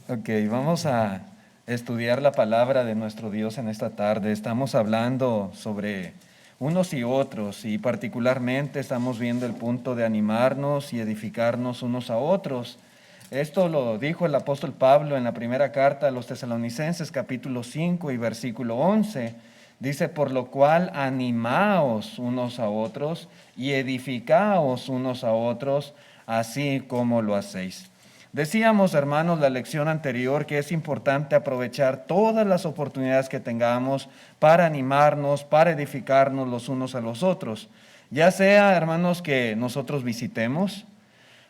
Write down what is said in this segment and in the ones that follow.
Ok, vamos a estudiar la palabra de nuestro Dios en esta tarde. Estamos hablando sobre unos y otros y particularmente estamos viendo el punto de animarnos y edificarnos unos a otros. Esto lo dijo el apóstol Pablo en la primera carta a los Tesalonicenses, capítulo 5 y versículo 11. Dice, por lo cual animaos unos a otros y edificaos unos a otros, así como lo hacéis. Decíamos, hermanos, la lección anterior que es importante aprovechar todas las oportunidades que tengamos para animarnos, para edificarnos los unos a los otros. Ya sea, hermanos, que nosotros visitemos,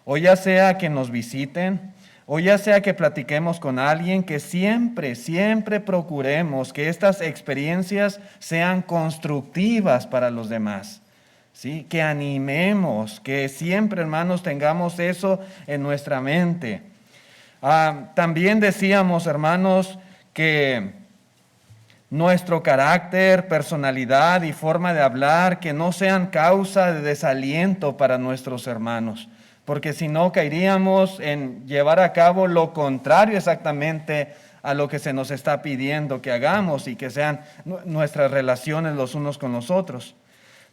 o ya sea que nos visiten, o ya sea que platiquemos con alguien, que siempre procuremos que estas experiencias sean constructivas para los demás. ¿Sí? Que animemos, que siempre, hermanos, tengamos eso en nuestra mente. También decíamos, hermanos, que nuestro carácter, personalidad y forma de hablar, que no sean causa de desaliento para nuestros hermanos, porque si no caeríamos en llevar a cabo lo contrario exactamente a lo que se nos está pidiendo que hagamos y que sean nuestras relaciones los unos con los otros.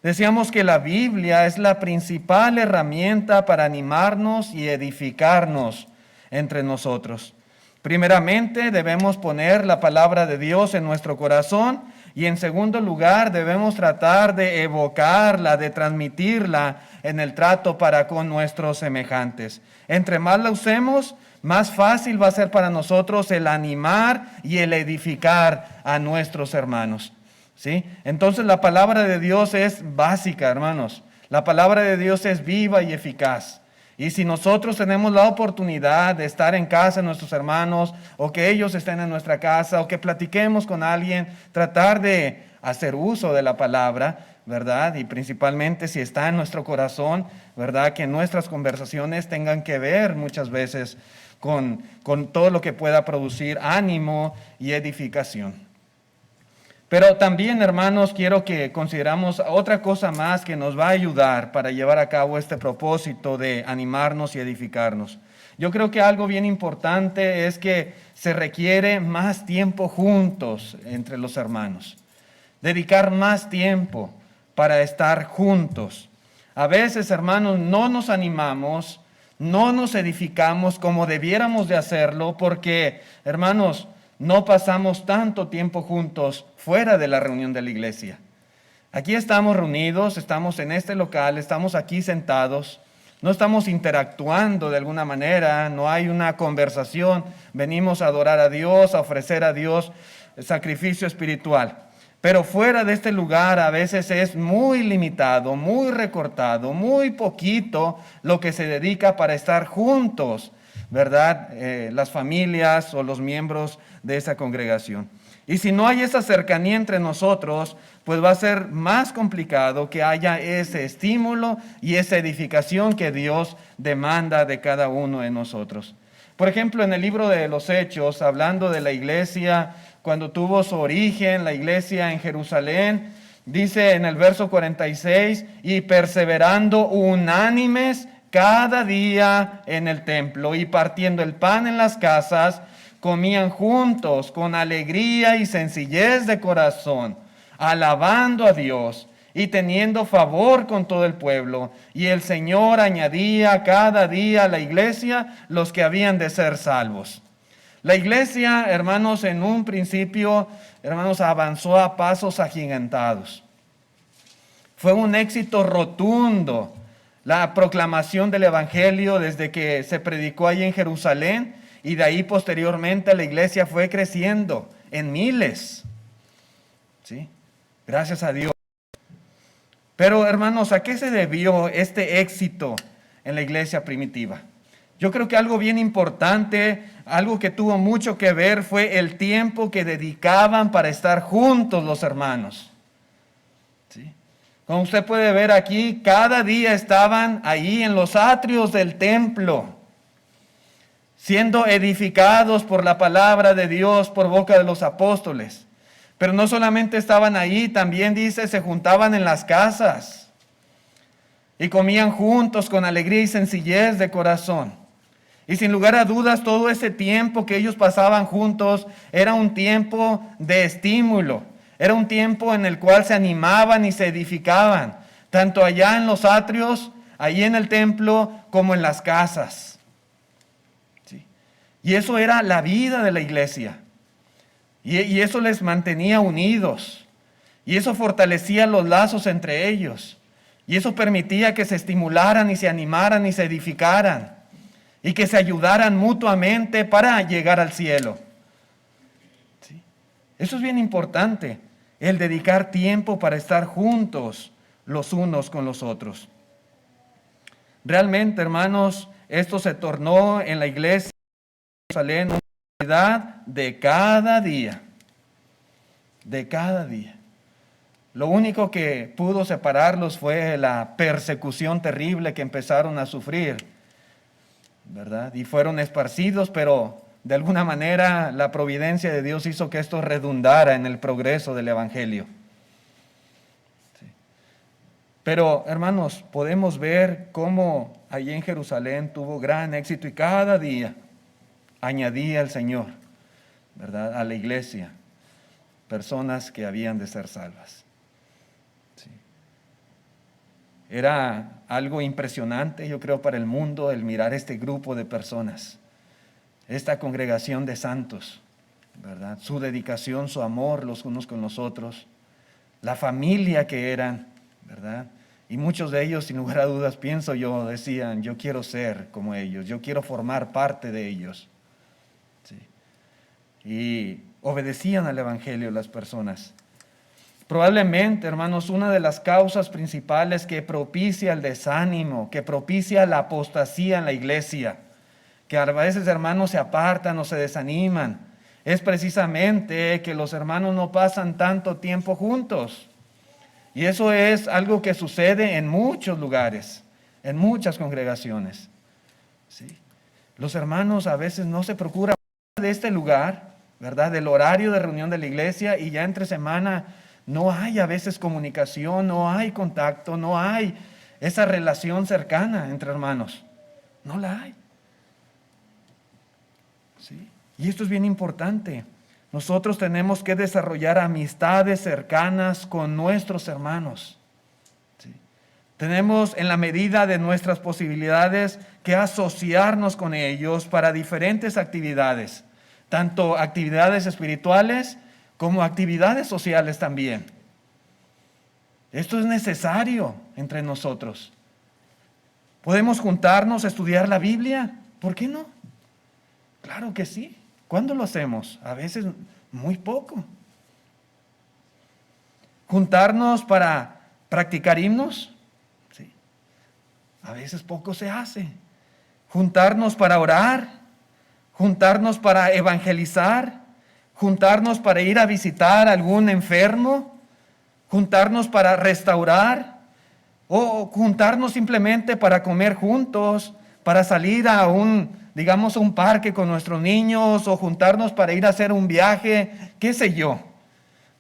Decíamos que la Biblia es la principal herramienta para animarnos y edificarnos entre nosotros. Primeramente debemos poner la palabra de Dios en nuestro corazón y en segundo lugar debemos tratar de evocarla, de transmitirla en el trato para con nuestros semejantes. Entre más la usemos, más fácil va a ser para nosotros el animar y el edificar a nuestros hermanos. ¿Sí? Entonces la palabra de Dios es básica, hermanos. La palabra de Dios es viva y eficaz. Y si nosotros tenemos la oportunidad de estar en casa de nuestros hermanos, o que ellos estén en nuestra casa, o que platiquemos con alguien, tratar de hacer uso de la palabra, ¿verdad? Y principalmente si está en nuestro corazón, ¿verdad? Que nuestras conversaciones tengan que ver muchas veces con todo lo que pueda producir ánimo y edificación. Pero también, hermanos, quiero que consideramos otra cosa más que nos va a ayudar para llevar a cabo este propósito de animarnos y edificarnos. Yo creo que algo bien importante es que se requiere más tiempo juntos entre los hermanos. Dedicar más tiempo para estar juntos. A veces, hermanos, no nos animamos, no nos edificamos como debiéramos de hacerlo porque, hermanos, no pasamos tanto tiempo juntos fuera de la reunión de la iglesia. Aquí estamos reunidos, estamos en este local, estamos aquí sentados, no estamos interactuando de alguna manera, no hay una conversación, venimos a adorar a Dios, a ofrecer a Dios el sacrificio espiritual. Pero fuera de este lugar a veces es muy limitado, muy recortado, muy poquito lo que se dedica para estar juntos, ¿verdad? Las familias o los miembros de esa congregación. Y si no hay esa cercanía entre nosotros, pues va a ser más complicado que haya ese estímulo y esa edificación que Dios demanda de cada uno de nosotros. Por ejemplo, en el libro de los Hechos, hablando de la iglesia, cuando tuvo su origen, la iglesia en Jerusalén, dice en el verso 46, y perseverando unánimes cada día en el templo y partiendo el pan en las casas, comían juntos con alegría y sencillez de corazón, alabando a Dios y teniendo favor con todo el pueblo. Y el Señor añadía cada día a la iglesia los que habían de ser salvos. La iglesia, hermanos, en un principio, hermanos, avanzó a pasos agigantados. Fue un éxito rotundo la proclamación del Evangelio desde que se predicó ahí en Jerusalén, y de ahí posteriormente la iglesia fue creciendo en miles. ¿Sí? Gracias a Dios. Pero hermanos, ¿a qué se debió este éxito en la iglesia primitiva? Yo creo que algo bien importante, algo que tuvo mucho que ver fue el tiempo que dedicaban para estar juntos los hermanos. ¿Sí? Como usted puede ver aquí, cada día estaban ahí en los atrios del templo, siendo edificados por la palabra de Dios por boca de los apóstoles. Pero no solamente estaban ahí, también dice, se juntaban en las casas y comían juntos con alegría y sencillez de corazón. Y sin lugar a dudas, todo ese tiempo que ellos pasaban juntos era un tiempo de estímulo. Era un tiempo en el cual se animaban y se edificaban, tanto allá en los atrios, allí en el templo, como en las casas. ¿Sí? Y eso era la vida de la iglesia. Y eso les mantenía unidos. Y eso fortalecía los lazos entre ellos. Y eso permitía que se estimularan y se animaran y se edificaran. Y que se ayudaran mutuamente para llegar al cielo. ¿Sí? Eso es bien importante, el dedicar tiempo para estar juntos los unos con los otros. Realmente, hermanos, esto se tornó en la iglesia de Jerusalén una realidad de cada día. De cada día. Lo único que pudo separarlos fue la persecución terrible que empezaron a sufrir, ¿verdad? Y fueron esparcidos, pero de alguna manera la providencia de Dios hizo que esto redundara en el progreso del Evangelio. Sí. Pero, hermanos, podemos ver cómo allí en Jerusalén tuvo gran éxito y cada día añadía el Señor, ¿verdad?, a la iglesia personas que habían de ser salvas. Sí. Era algo impresionante, yo creo, para el mundo el mirar este grupo de personas, esta congregación de santos, ¿verdad? Su dedicación, su amor los unos con los otros, la familia que eran, ¿verdad? Y muchos de ellos, sin lugar a dudas, pienso yo, decían, yo quiero ser como ellos, yo quiero formar parte de ellos. Sí. Y obedecían al Evangelio las personas. Probablemente, hermanos, una de las causas principales que propicia el desánimo, que propicia la apostasía en la iglesia, que a veces hermanos se apartan o se desaniman, es precisamente que los hermanos no pasan tanto tiempo juntos. Y eso es algo que sucede en muchos lugares, en muchas congregaciones. ¿Sí? Los hermanos a veces no se procuran de este lugar, ¿verdad?, del horario de reunión de la iglesia, y ya entre semana no hay a veces comunicación, no hay contacto, no hay esa relación cercana entre hermanos. No la hay. ¿Sí? Y esto es bien importante. Nosotros tenemos que desarrollar amistades cercanas con nuestros hermanos. ¿Sí? Tenemos, en la medida de nuestras posibilidades, que asociarnos con ellos para diferentes actividades, tanto actividades espirituales como actividades sociales también. Esto es necesario entre nosotros. ¿Podemos juntarnos a estudiar la Biblia? ¿Por qué no? Claro que sí. ¿Cuándo lo hacemos? A veces muy poco. ¿Juntarnos para practicar himnos? Sí. A veces poco se hace. ¿Juntarnos para orar? ¿Juntarnos para evangelizar? ¿Juntarnos para ir a visitar a algún enfermo? ¿Juntarnos para restaurar? ¿O juntarnos simplemente para comer juntos? ¿Para salir a un parque con nuestros niños? ¿O juntarnos para ir a hacer un viaje? ¿Qué sé yo?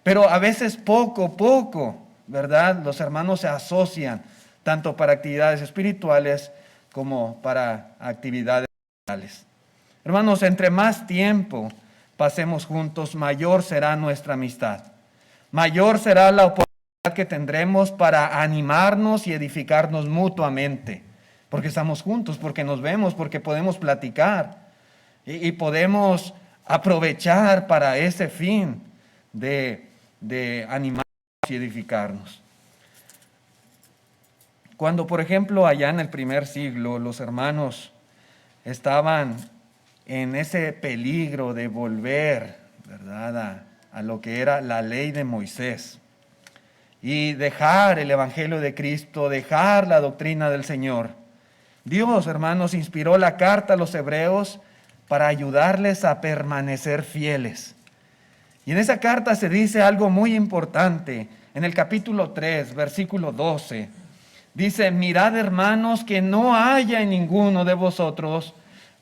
Pero a veces poco, ¿verdad? Los hermanos se asocian tanto para actividades espirituales como para actividades sociales. Hermanos, entre más tiempo pasemos juntos, mayor será nuestra amistad. Mayor será la oportunidad que tendremos para animarnos y edificarnos mutuamente. Porque estamos juntos, porque nos vemos, porque podemos platicar y podemos aprovechar para ese fin de animarnos y edificarnos. Cuando, por ejemplo, allá en el primer siglo, los hermanos estaban en ese peligro de volver, ¿verdad?, a lo que era la ley de Moisés y dejar el Evangelio de Cristo, dejar la doctrina del Señor. Dios, hermanos, inspiró la carta a los hebreos para ayudarles a permanecer fieles. Y en esa carta se dice algo muy importante. En el capítulo 3, versículo 12, dice: mirad, hermanos, que no haya en ninguno de vosotros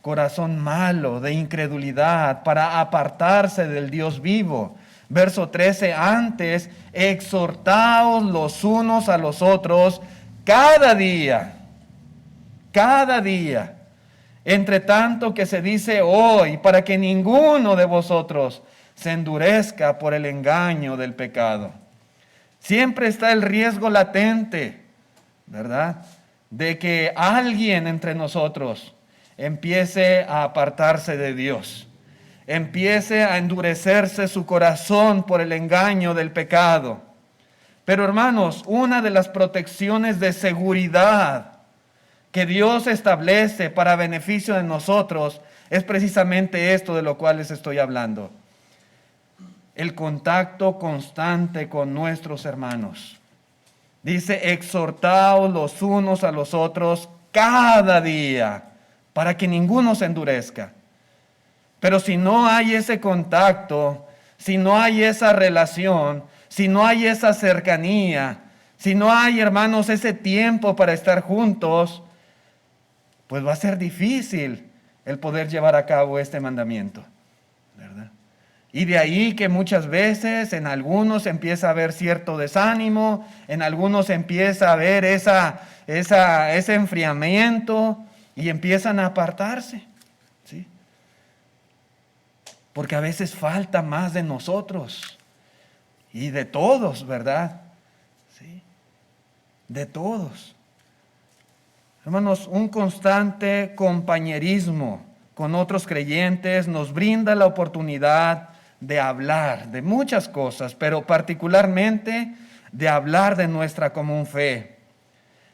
corazón malo de incredulidad para apartarse del Dios vivo. Verso 13, antes, exhortaos los unos a los otros cada día, Entre tanto que se dice hoy, para que ninguno de vosotros se endurezca por el engaño del pecado. Siempre está el riesgo latente, ¿verdad?, de que alguien entre nosotros empiece a apartarse de Dios, empiece a endurecerse su corazón por el engaño del pecado. Pero hermanos, una de las protecciones de seguridad que Dios establece para beneficio de nosotros es precisamente esto de lo cual les estoy hablando. El contacto constante con nuestros hermanos. Dice, exhortaos los unos a los otros cada día, para que ninguno se endurezca. Pero si no hay ese contacto, si no hay esa relación, si no hay esa cercanía, si no hay, hermanos, ese tiempo para estar juntos, pues va a ser difícil el poder llevar a cabo este mandamiento, ¿verdad? Y de ahí que muchas veces en algunos empieza a haber cierto desánimo, en algunos empieza a haber ese enfriamiento y empiezan a apartarse, ¿sí? Porque a veces falta más de nosotros y de todos, ¿verdad? ¿Sí? De todos. Hermanos, un constante compañerismo con otros creyentes nos brinda la oportunidad de hablar de muchas cosas, pero particularmente de hablar de nuestra común fe.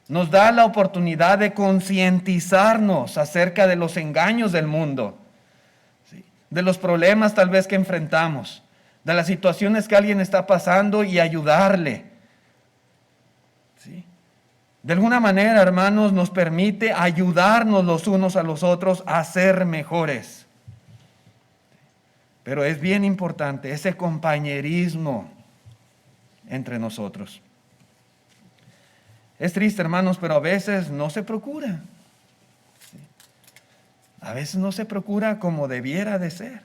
Nos da la oportunidad de concientizarnos acerca de los engaños del mundo, ¿sí?, de los problemas tal vez que enfrentamos, de las situaciones que alguien está pasando y ayudarle. ¿Sí? De alguna manera, hermanos, nos permite ayudarnos los unos a los otros a ser mejores. Pero es bien importante ese compañerismo entre nosotros. Es triste, hermanos, pero a veces no se procura. A veces no se procura como debiera de ser.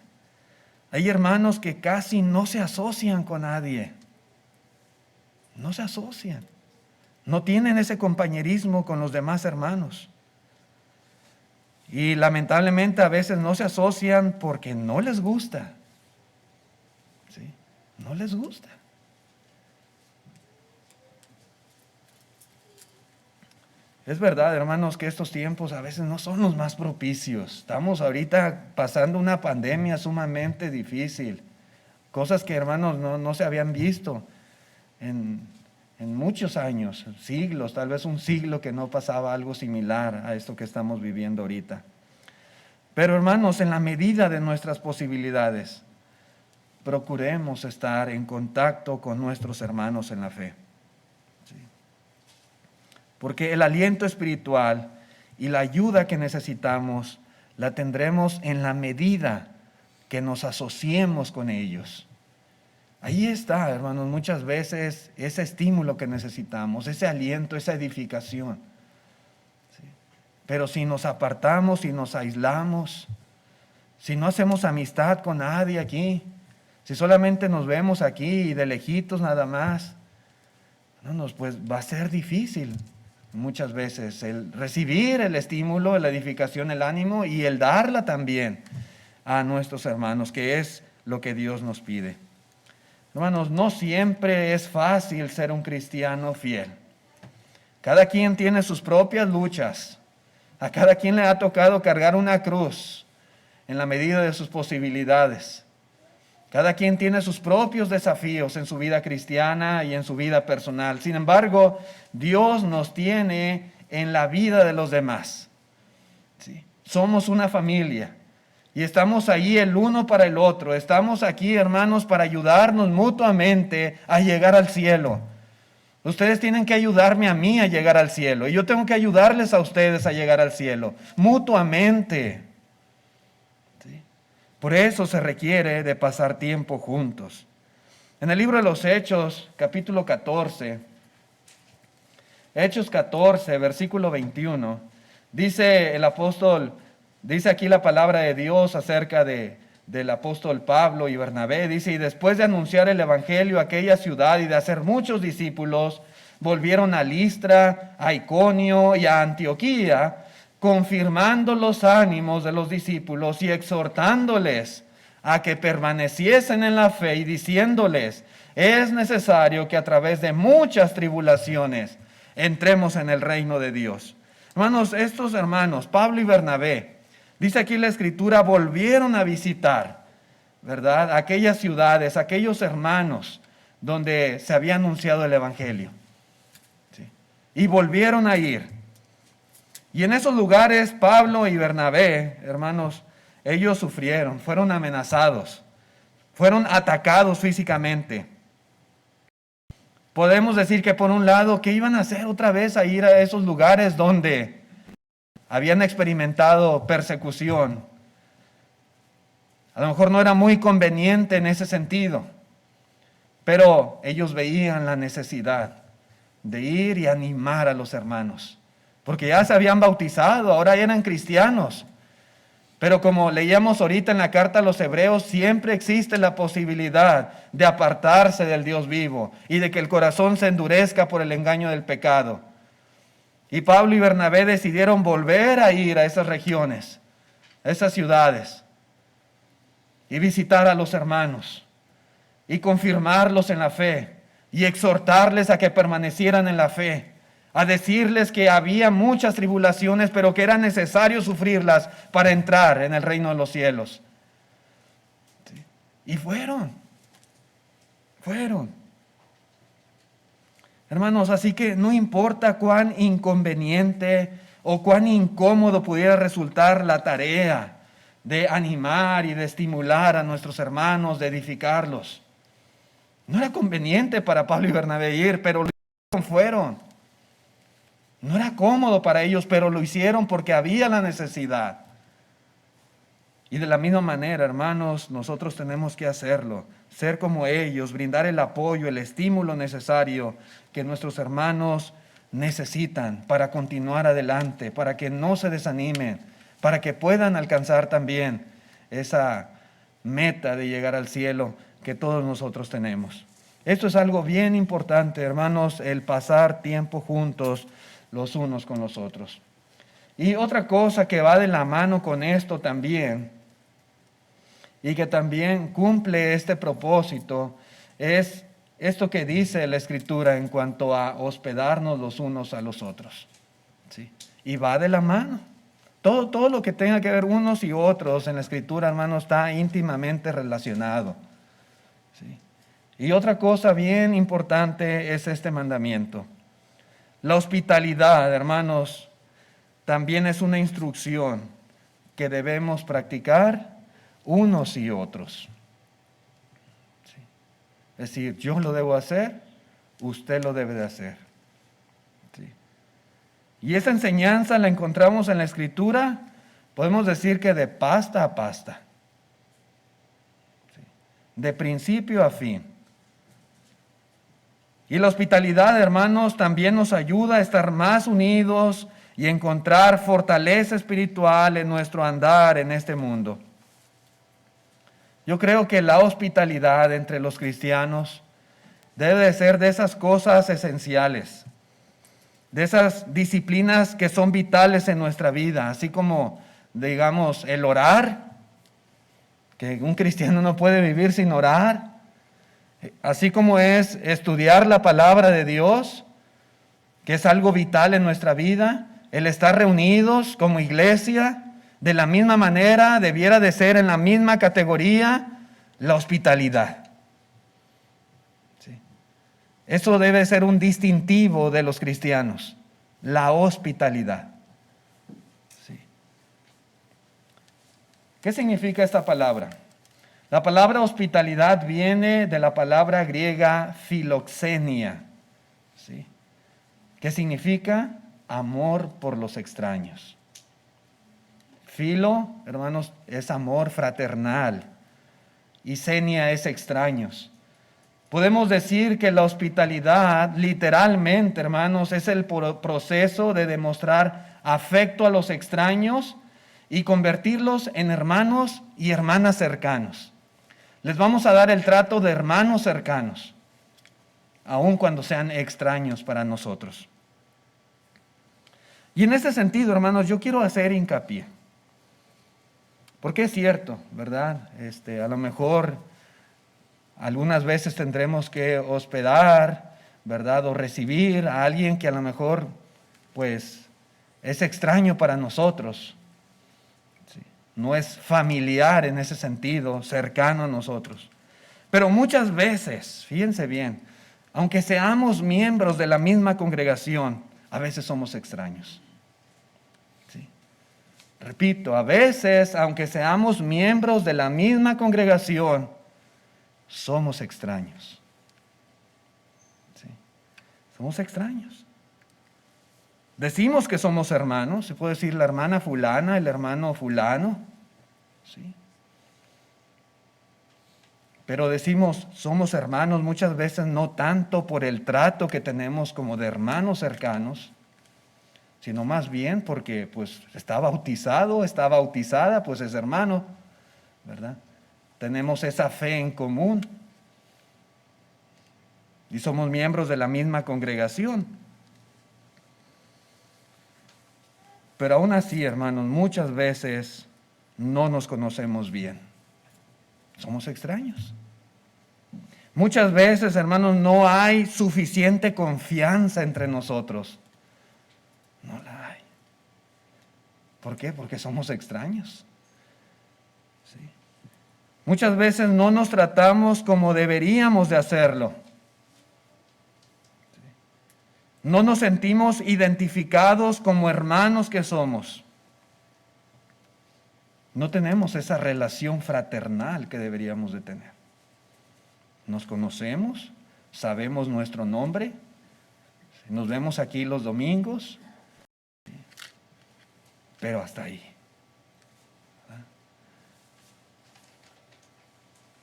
Hay hermanos que casi no se asocian con nadie. No se asocian. No tienen ese compañerismo con los demás hermanos. Y lamentablemente a veces no se asocian porque no les gusta. ¿Sí? No les gusta. Es verdad, hermanos, que estos tiempos a veces no son los más propicios. Estamos ahorita pasando una pandemia sumamente difícil. Cosas que, hermanos, no se habían visto en muchos años, siglos, tal vez un siglo que no pasaba algo similar a esto que estamos viviendo ahorita. Pero hermanos, en la medida de nuestras posibilidades, procuremos estar en contacto con nuestros hermanos en la fe. ¿Sí? Porque el aliento espiritual y la ayuda que necesitamos la tendremos en la medida que nos asociemos con ellos. Ahí está, hermanos, muchas veces ese estímulo que necesitamos, ese aliento, esa edificación. ¿Sí? Pero si nos apartamos, si nos aislamos, si no hacemos amistad con nadie aquí, si solamente nos vemos aquí y de lejitos nada más, pues va a ser difícil muchas veces el recibir el estímulo, la edificación, el ánimo y el darla también a nuestros hermanos, que es lo que Dios nos pide. Hermanos, no siempre es fácil ser un cristiano fiel. Cada quien tiene sus propias luchas. A cada quien le ha tocado cargar una cruz en la medida de sus posibilidades. Cada quien tiene sus propios desafíos en su vida cristiana y en su vida personal. Sin embargo, Dios nos tiene en la vida de los demás. ¿Sí? Somos una familia. Y estamos ahí el uno para el otro. Estamos aquí, hermanos, para ayudarnos mutuamente a llegar al cielo. Ustedes tienen que ayudarme a mí a llegar al cielo. Y yo tengo que ayudarles a ustedes a llegar al cielo. Mutuamente. ¿Sí? Por eso se requiere de pasar tiempo juntos. En el libro de los Hechos, capítulo 14, Hechos 14, versículo 21, dice el apóstol, dice aquí la palabra de Dios acerca del apóstol Pablo y Bernabé. Dice, y después de anunciar el evangelio a aquella ciudad y de hacer muchos discípulos, volvieron a Listra, a Iconio y a Antioquía, confirmando los ánimos de los discípulos y exhortándoles a que permaneciesen en la fe y diciéndoles, es necesario que a través de muchas tribulaciones entremos en el reino de Dios. Hermanos, estos hermanos, Pablo y Bernabé, dice aquí la Escritura, volvieron a visitar, ¿verdad?, aquellas ciudades, aquellos hermanos donde se había anunciado el Evangelio. ¿Sí? Y volvieron a ir. Y en esos lugares, Pablo y Bernabé, hermanos, ellos sufrieron, fueron amenazados, fueron atacados físicamente. Podemos decir que por un lado, ¿qué iban a hacer otra vez a ir a esos lugares donde habían experimentado persecución? A lo mejor no era muy conveniente en ese sentido, pero ellos veían la necesidad de ir y animar a los hermanos, porque ya se habían bautizado, ahora eran cristianos. Pero como leíamos ahorita en la carta a los Hebreos, siempre existe la posibilidad de apartarse del Dios vivo y de que el corazón se endurezca por el engaño del pecado. Y Pablo y Bernabé decidieron volver a ir a esas regiones, a esas ciudades, y visitar a los hermanos, y confirmarlos en la fe, y exhortarles a que permanecieran en la fe, a decirles que había muchas tribulaciones, pero que era necesario sufrirlas para entrar en el reino de los cielos. ¿Sí? Y fueron. Hermanos, así que no importa cuán inconveniente o cuán incómodo pudiera resultar la tarea de animar y de estimular a nuestros hermanos, de edificarlos. No era conveniente para Pablo y Bernabé ir, pero fueron. No era cómodo para ellos, pero lo hicieron porque había la necesidad. Y de la misma manera, hermanos, nosotros tenemos que hacerlo. Ser como ellos, brindar el apoyo, el estímulo necesario que nuestros hermanos necesitan para continuar adelante, para que no se desanimen, para que puedan alcanzar también esa meta de llegar al cielo que todos nosotros tenemos. Esto es algo bien importante, hermanos, el pasar tiempo juntos los unos con los otros. Y otra cosa que va de la mano con esto también, y que también cumple este propósito, es esto que dice la Escritura en cuanto a hospedarnos los unos a los otros. ¿Sí? Y va de la mano. Todo lo que tenga que ver unos y otros en la Escritura, hermanos, está íntimamente relacionado. ¿Sí? Y otra cosa bien importante es este mandamiento. La hospitalidad, hermanos, también es una instrucción que debemos practicar unos y otros. ¿Sí? Es decir, yo lo debo hacer, usted lo debe de hacer. ¿Sí? Y esa enseñanza la encontramos en la Escritura, podemos decir que de pasta a pasta. ¿Sí? De principio a fin. Y la hospitalidad, hermanos, también nos ayuda a estar más unidos y encontrar fortaleza espiritual en nuestro andar en este mundo. Yo creo que la hospitalidad entre los cristianos debe de ser de esas cosas esenciales, de esas disciplinas que son vitales en nuestra vida, así como, digamos, el orar, que un cristiano no puede vivir sin orar, así como es estudiar la palabra de Dios, que es algo vital en nuestra vida, el estar reunidos como iglesia. De la misma manera debiera de ser en la misma categoría la hospitalidad. ¿Sí? Eso debe ser un distintivo de los cristianos, la hospitalidad. ¿Sí? ¿Qué significa esta palabra? La palabra hospitalidad viene de la palabra griega filoxenia, ¿sí? ¿Qué significa? Amor por los extraños. Filo, hermanos, es amor fraternal y xenia es extraños. Podemos decir que la hospitalidad, literalmente, hermanos, es el proceso de demostrar afecto a los extraños y convertirlos en hermanos y hermanas cercanos. Les vamos a dar el trato de hermanos cercanos, aun cuando sean extraños para nosotros. Y en ese sentido, hermanos, yo quiero hacer hincapié. Porque es cierto, ¿verdad? A lo mejor algunas veces tendremos que hospedar, ¿verdad? O recibir a alguien que a lo mejor, pues, es extraño para nosotros. ¿Sí? No es familiar en ese sentido, cercano a nosotros. Pero muchas veces, fíjense bien, aunque seamos miembros de la misma congregación, a veces somos extraños. ¿Sí? Repito, a veces, aunque seamos miembros de la misma congregación, somos extraños. ¿Sí? Somos extraños. Decimos que somos hermanos, se puede decir la hermana fulana, el hermano fulano. ¿Sí? Pero decimos, somos hermanos muchas veces no tanto por el trato que tenemos como de hermanos cercanos, sino más bien porque pues está bautizado, está bautizada, pues es hermano, ¿verdad? Tenemos esa fe en común y somos miembros de la misma congregación. Pero aún así, hermanos, muchas veces no nos conocemos bien. Somos extraños. Muchas veces, hermanos, no hay suficiente confianza entre nosotros. No la hay. ¿Por qué? Porque somos extraños. ¿Sí? Muchas veces no nos tratamos como deberíamos de hacerlo. ¿Sí? No nos sentimos identificados como hermanos que somos. No tenemos esa relación fraternal que deberíamos de tener. Nos conocemos, sabemos nuestro nombre, nos vemos aquí los domingos, pero hasta ahí.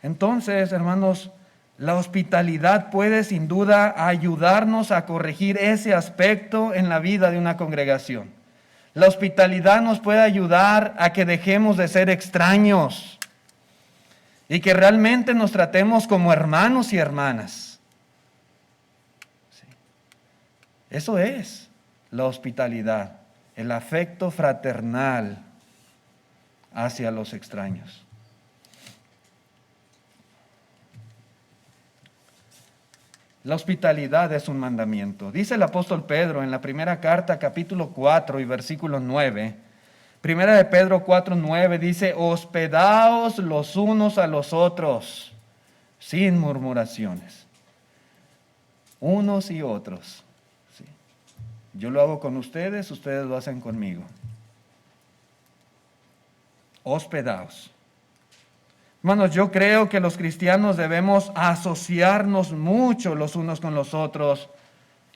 Entonces, hermanos, la hospitalidad puede sin duda ayudarnos a corregir ese aspecto en la vida de una congregación. La hospitalidad nos puede ayudar a que dejemos de ser extraños y que realmente nos tratemos como hermanos y hermanas. Sí. Eso es la hospitalidad, el afecto fraternal hacia los extraños. La hospitalidad es un mandamiento. Dice el apóstol Pedro en la primera carta, capítulo 4 y versículo 9. Primera de Pedro 4, 9 dice, hospedaos los unos a los otros, sin murmuraciones. Unos y otros. ¿Sí? Yo lo hago con ustedes, ustedes lo hacen conmigo. Hospedaos. Hermanos, yo creo que los cristianos debemos asociarnos mucho los unos con los otros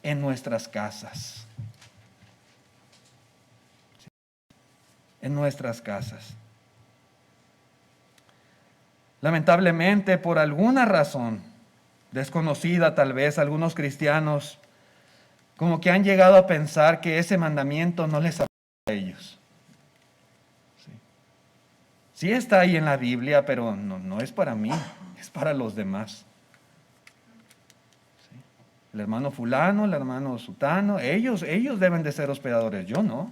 en nuestras casas. En nuestras casas. Lamentablemente, por alguna razón desconocida tal vez, algunos cristianos como que han llegado a pensar que ese mandamiento no les aplica a ellos. Sí está ahí en la Biblia, pero no es para mí, es para los demás. ¿Sí? El hermano fulano, el hermano sutano, ellos deben de ser hospedadores, yo no.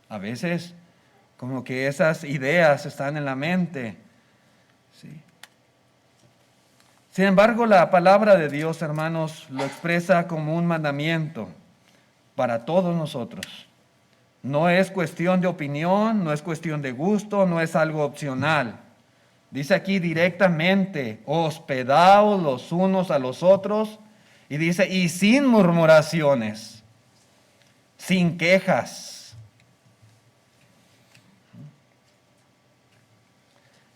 A veces como que esas ideas están en la mente. ¿Sí? Sin embargo, la palabra de Dios, hermanos, lo expresa como un mandamiento para todos nosotros. No es cuestión de opinión, no es cuestión de gusto, no es algo opcional. Dice aquí directamente, hospedaos los unos a los otros, y dice, y sin murmuraciones, sin quejas.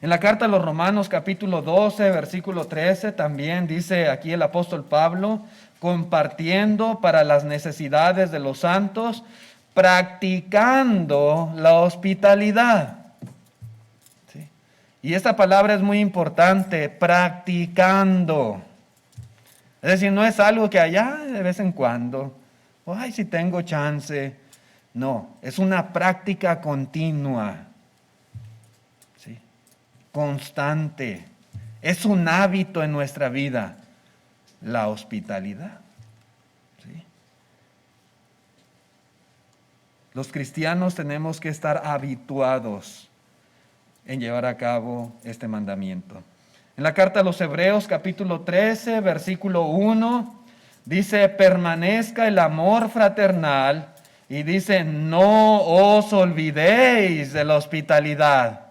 En la carta a los Romanos capítulo 12, versículo 13, también dice aquí el apóstol Pablo, compartiendo para las necesidades de los santos, practicando la hospitalidad. ¿Sí? Y esta palabra es muy importante, practicando. Es decir, no es algo que allá de vez en cuando, ay, si tengo chance. No, es una práctica continua, ¿sí? Constante. Es un hábito en nuestra vida, la hospitalidad. ¿Sí? Los cristianos tenemos que estar habituados en llevar a cabo este mandamiento. En la carta a los Hebreos, capítulo 13, versículo 1, dice, permanezca el amor fraternal, y dice, no os olvidéis de la hospitalidad,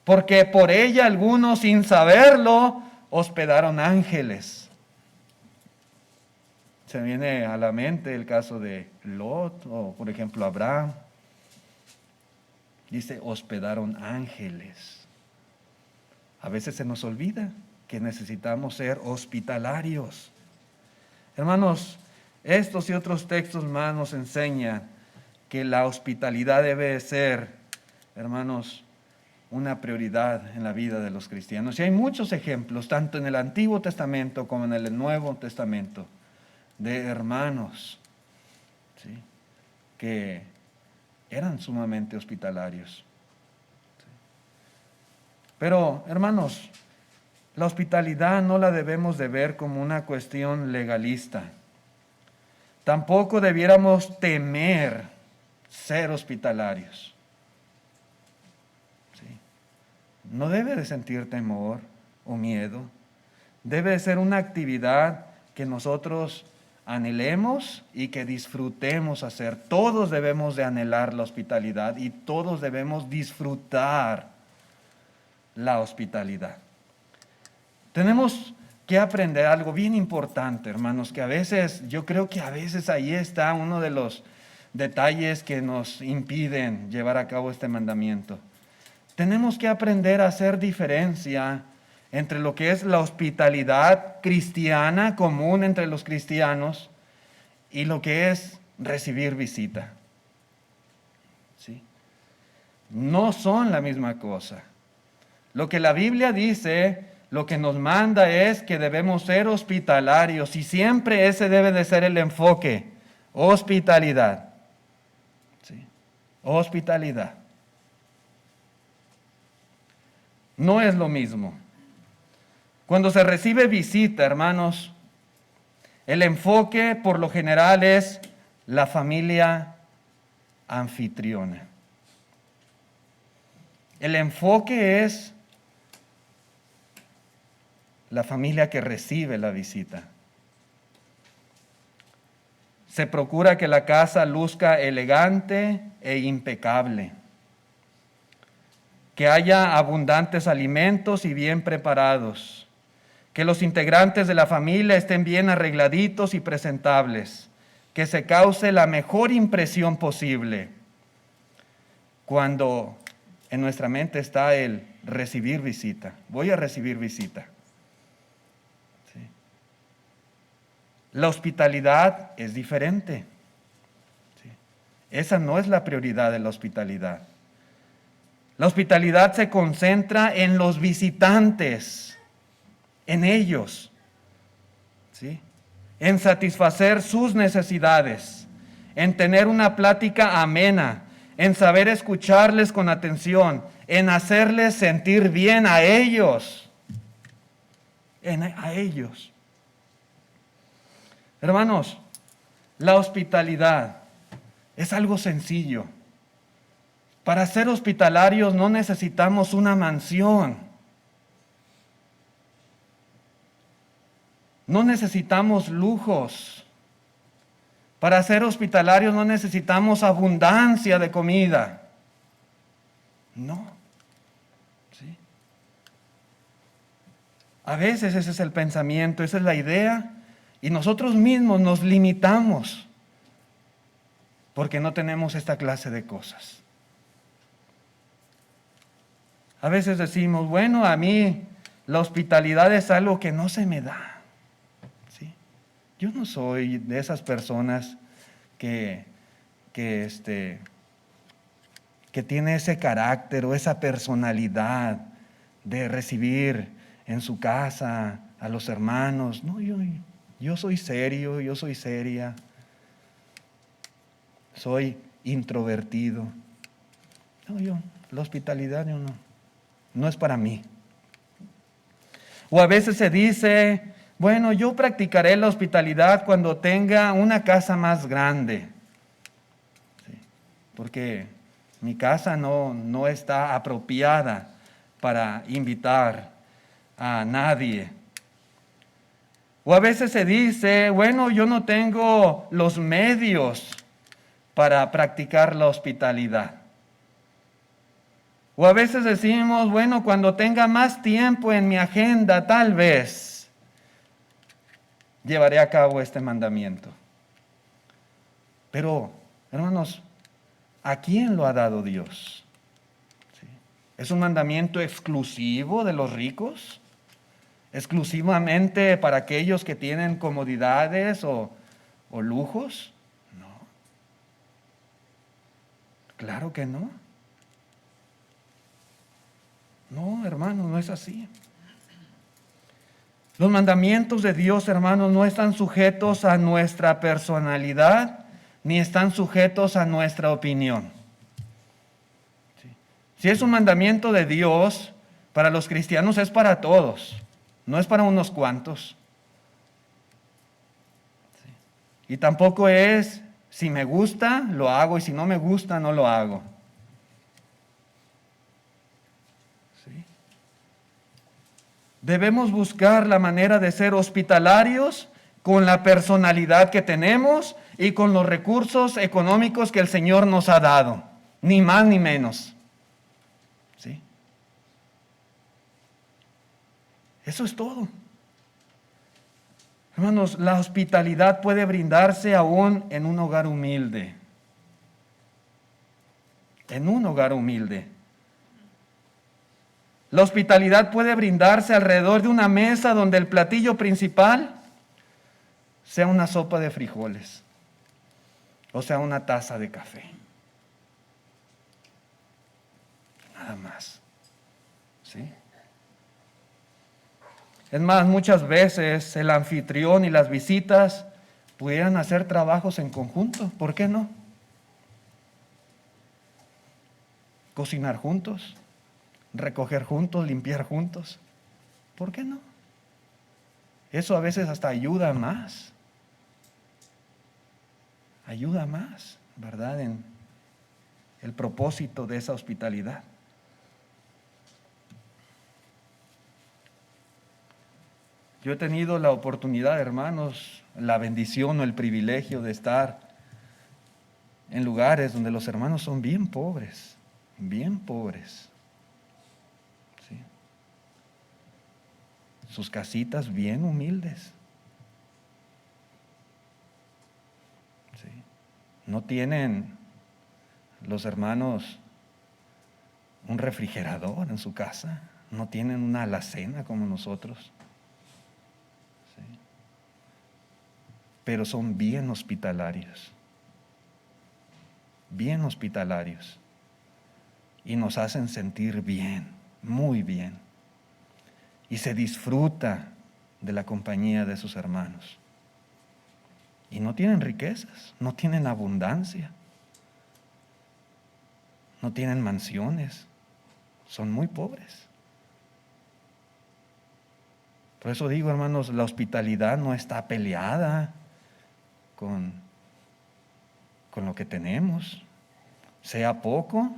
porque por ella algunos sin saberlo hospedaron ángeles. Se viene a la mente el caso de Lot o por ejemplo Abraham. Dice, hospedaron ángeles. A veces se nos olvida que necesitamos ser hospitalarios. Hermanos, estos y otros textos más nos enseñan que la hospitalidad debe ser, hermanos, una prioridad en la vida de los cristianos. Y hay muchos ejemplos, tanto en el Antiguo Testamento como en el Nuevo Testamento, de hermanos, ¿sí?, que eran sumamente hospitalarios. ¿Sí? Pero, hermanos, la hospitalidad no la debemos de ver como una cuestión legalista. Tampoco debiéramos temer ser hospitalarios. ¿Sí? No debe de sentir temor o miedo. Debe de ser una actividad que nosotros anhelemos y que disfrutemos hacer. Todos debemos de anhelar la hospitalidad y todos debemos disfrutar la hospitalidad. Tenemos que aprender algo bien importante, hermanos, que a veces, yo creo que a veces ahí está uno de los detalles que nos impiden llevar a cabo este mandamiento. Tenemos que aprender a hacer diferencia entre lo que es la hospitalidad cristiana común entre los cristianos y lo que es recibir visita. ¿Sí? No son la misma cosa. Lo que la Biblia dice, lo que nos manda es que debemos ser hospitalarios y siempre ese debe de ser el enfoque, hospitalidad. ¿Sí? Hospitalidad. No es lo mismo. Cuando se recibe visita, hermanos, el enfoque por lo general es la familia anfitriona. El enfoque es la familia que recibe la visita. Se procura que la casa luzca elegante e impecable, que haya abundantes alimentos y bien preparados, que los integrantes de la familia estén bien arregladitos y presentables, que se cause la mejor impresión posible. Cuando en nuestra mente está el recibir visita, voy a recibir visita. ¿Sí? La hospitalidad es diferente. ¿Sí? Esa no es la prioridad de la hospitalidad. La hospitalidad se concentra en los visitantes, en ellos, ¿sí?, en satisfacer sus necesidades, en tener una plática amena, en saber escucharles con atención, en hacerles sentir bien a ellos, a ellos. Hermanos, la hospitalidad es algo sencillo. Para ser hospitalarios no necesitamos una mansión. No necesitamos lujos. Para ser hospitalarios no necesitamos abundancia de comida. No. ¿Sí? A veces ese es el pensamiento, esa es la idea, y nosotros mismos nos limitamos porque no tenemos esta clase de cosas. A veces decimos, bueno, a mí la hospitalidad es algo que no se me da. Yo no soy de esas personas que tiene ese carácter o esa personalidad de recibir en su casa a los hermanos. No, yo soy serio, yo soy seria. Soy introvertido. No, la hospitalidad no es para mí. O a veces se dice, bueno, yo practicaré la hospitalidad cuando tenga una casa más grande. ¿Sí? porque mi casa no está apropiada para invitar a nadie. O a veces se dice, bueno, yo no tengo los medios para practicar la hospitalidad. O a veces decimos, bueno, cuando tenga más tiempo en mi agenda, tal vez llevaré a cabo este mandamiento. Pero, hermanos, ¿a quién lo ha dado Dios? ¿Sí? ¿Es un mandamiento exclusivo de los ricos? ¿Exclusivamente para aquellos que tienen comodidades o lujos? No. Claro que no. No, hermanos, no es así. Los mandamientos de Dios, hermanos, no están sujetos a nuestra personalidad, ni están sujetos a nuestra opinión. Sí. Si es un mandamiento de Dios, para los cristianos es para todos, no es para unos cuantos. Sí. Y tampoco es, si me gusta, lo hago, y si no me gusta, no lo hago. Debemos buscar la manera de ser hospitalarios con la personalidad que tenemos y con los recursos económicos que el Señor nos ha dado, ni más ni menos. ¿Sí? Eso es todo. Hermanos, la hospitalidad puede brindarse aún en un hogar humilde. En un hogar humilde. La hospitalidad puede brindarse alrededor de una mesa donde el platillo principal sea una sopa de frijoles o sea una taza de café. Nada más. ¿Sí? Es más, muchas veces el anfitrión y las visitas pudieran hacer trabajos en conjunto. ¿Por qué no? Cocinar juntos. Recoger juntos, limpiar juntos. ¿Por qué no? Eso a veces hasta ayuda más. Ayuda más, ¿verdad? En el propósito de esa hospitalidad. Yo he tenido la oportunidad, hermanos, la bendición o el privilegio de estar en lugares donde los hermanos son bien pobres, bien pobres. Sus casitas bien humildes. ¿Sí? No tienen los hermanos un refrigerador en su casa, no tienen una alacena como nosotros. ¿Sí? Pero son bien hospitalarios, y nos hacen sentir bien, muy bien. Y se disfruta de la compañía de sus hermanos. Y no tienen riquezas, no tienen abundancia, no tienen mansiones, son muy pobres. Por eso digo, hermanos, la hospitalidad no está peleada con lo que tenemos. Sea poco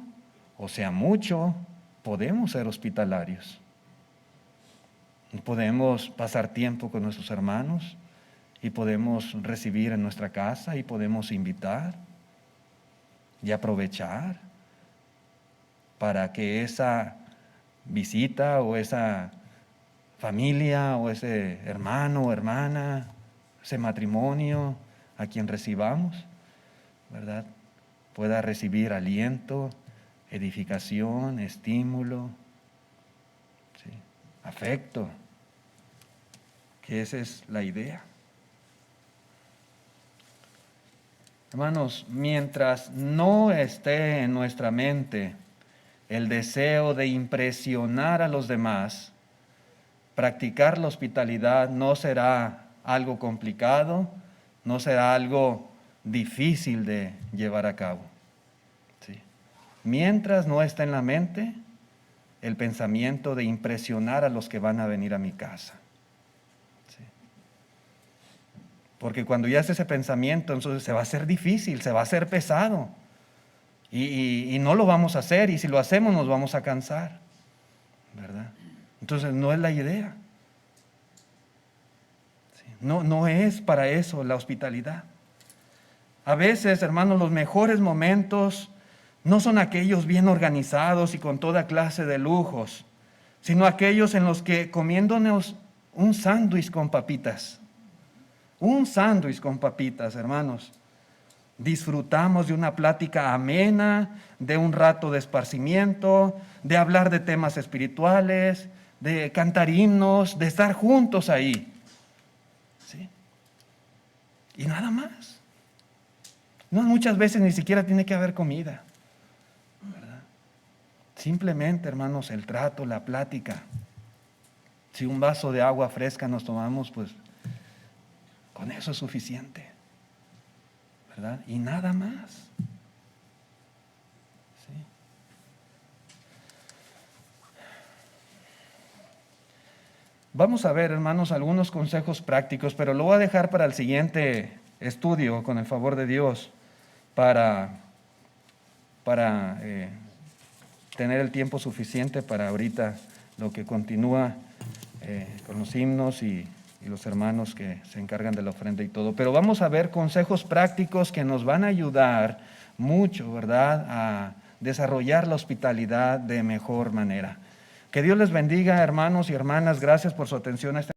o sea mucho, podemos ser hospitalarios. Podemos pasar tiempo con nuestros hermanos y podemos recibir en nuestra casa y podemos invitar y aprovechar para que esa visita o esa familia o ese hermano o hermana, ese matrimonio a quien recibamos, ¿verdad?, pueda recibir aliento, edificación, estímulo, ¿sí?, afecto. Que esa es la idea. Hermanos, mientras no esté en nuestra mente el deseo de impresionar a los demás, practicar la hospitalidad no será algo complicado, no será algo difícil de llevar a cabo. ¿Sí? Mientras no esté en la mente el pensamiento de impresionar a los que van a venir a mi casa. Porque cuando ya es ese pensamiento, entonces se va a hacer difícil, se va a hacer pesado. y no lo vamos a hacer, y si lo hacemos nos vamos a cansar, ¿verdad? Entonces no es la idea. ¿Sí? No es para eso la hospitalidad. A veces, hermanos, los mejores momentos no son aquellos bien organizados y con toda clase de lujos, sino aquellos en los que comiéndonos un sándwich con papitas, hermanos, disfrutamos de una plática amena, de un rato de esparcimiento, de hablar de temas espirituales, de cantar himnos, de estar juntos ahí. ¿Sí? Y nada más. No, muchas veces ni siquiera tiene que haber comida, ¿verdad? Simplemente, hermanos, el trato, la plática. Si un vaso de agua fresca nos tomamos, pues con eso es suficiente, ¿verdad? Y nada más. ¿Sí? Vamos a ver, hermanos, algunos consejos prácticos, pero lo voy a dejar para el siguiente estudio, con el favor de Dios, para tener el tiempo suficiente para ahorita lo que continúa con los himnos y los hermanos que se encargan de la ofrenda y todo. Pero vamos a ver consejos prácticos que nos van a ayudar mucho, ¿verdad?, a desarrollar la hospitalidad de mejor manera. Que Dios les bendiga, hermanos y hermanas. Gracias por su atención a este